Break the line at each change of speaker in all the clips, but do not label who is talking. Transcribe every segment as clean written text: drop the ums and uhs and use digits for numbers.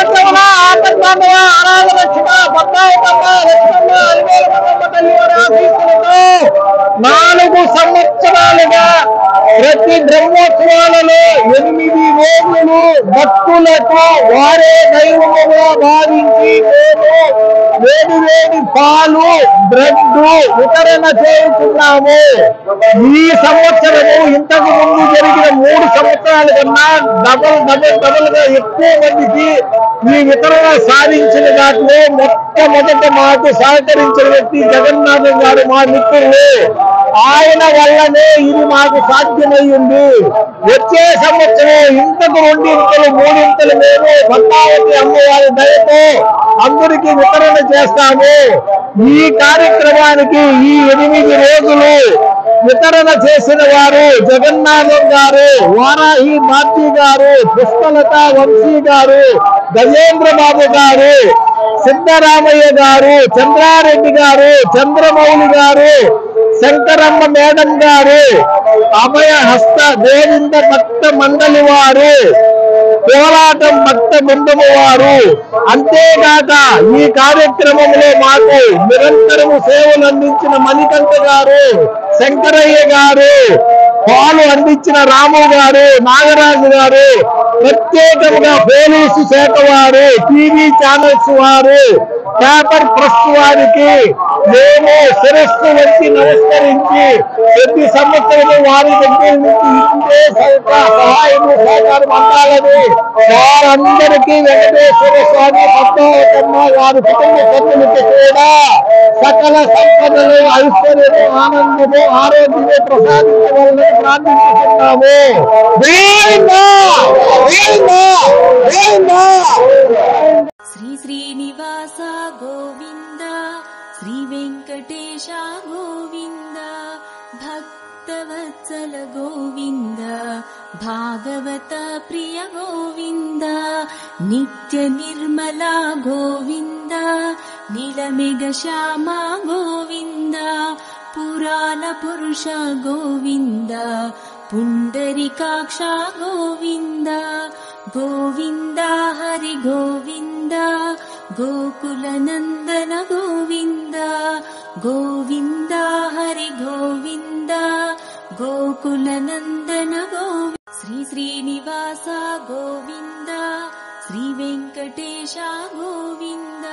కేశవుల ఆపద్బాంధవ అనాథ రక్షక పద్మావతమ్మ లక్ష్మమ్మ అలివేలమ్మ తల్లి వారి ఆశీస్సులతో 4 సంవత్సరాలుగా ప్రతి బ్రహ్మోత్సవాలలో 8 రోజులు భక్తులకు వారే దైవముగా భావించి వేడి పాలు బ్రెడ్ వితరణ చేస్తున్నాము. ఈ సంవత్సరము ఇంతకు ముందు జరిగిన 3 సంవత్సరాల కన్నా డబల్ గా ఎక్కువ మందికి ఈ వితరణ సాధించిన దాంట్లో మొట్టమొదట మాకు సహకరించిన వ్యక్తి జగన్నాథం గారు, మా మిత్రులు. ఆయన వల్లనే ఇది మాకు సాధ్యమయ్యింది. వచ్చే సంవత్సరం ఇంతకు 2 ఇంతలు 3 ఇంతలు మేము పద్మావతి అమ్మవారి దయతో అందరికీ వితరణ చేస్తాము. ఈ కార్యక్రమానికి ఈ 8 రోజులు వితరణ చేసిన వారు జగన్నాథం గారు, వారాహి మార్జీ గారు, పుష్పలత వంశీ గారు, గజేంద్ర బాబు గారు, సిద్ధరామయ్య గారు, చంద్రారెడ్డి గారు, చంద్రమౌళి గారు, శంకరమ్మ మేడం గారు, అభయ హస్త గోవింద భక్త మండలి వారు, పోరాటం భక్త బృందము వారు, అంతేగాక ఈ కార్యక్రమంలో మాకు నిరంతరము సేవలు అందించిన మణికంఠ గారు, శంకరయ్య గారు, పాలు అందించిన రాము గారు, నాగరాజు గారు, ప్రత్యేకంగా పోలీసు శాఖ వారు, టీవీ ఛానల్స్ వారు, పేపర్ ప్రెస్ వారికి మేము శిరస్సు వచ్చి నమస్కరించి ప్రతి సంవత్సరం వారి దగ్గర నుంచి ఇంతే సహాయము సహకారం అందాలని వారందరికీ వెంకటేశ్వర స్వామి, పద్మావతమ్మ వారి కుటుంబ సభ్యులకి కూడా సకల సంపదలు, ఐశ్వర్యము, ఆనందము, ఆరోగ్యము ప్రసాదించవాలని ప్రార్థించుతున్నాము.
శ్రీ శ్రీనివాస గోవింద, శ్రీ వెంకటేశ గోవింద, భక్తవత్సల గోవింద, భాగవత ప్రియ గోవింద, నిత్య నిర్మల గోవింద, నీలమేఘ శ్యామ గోవింద, పురాణ పురుష గోవింద, పుండరీకాక్ష గోవింద, గోవింద హరి గోవింద, గోకుల నందన గోవింద, గోవింద హరి గోవింద, గోకుల నందన గోవింద. శ్రీ శ్రీనివాస గోవింద, శ్రీ వెంకటేశ గోవింద,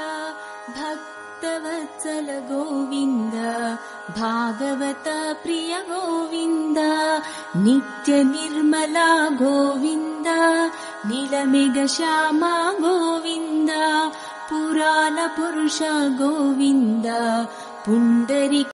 భక్తవత్సల గోవింద, భాగవత ప్రియ గోవింద, నిత్య నిర్మల గోవింద, నీలమేఘ శ్యామ గోవింద, పురాణ పురుష గోవింద, పుండరీ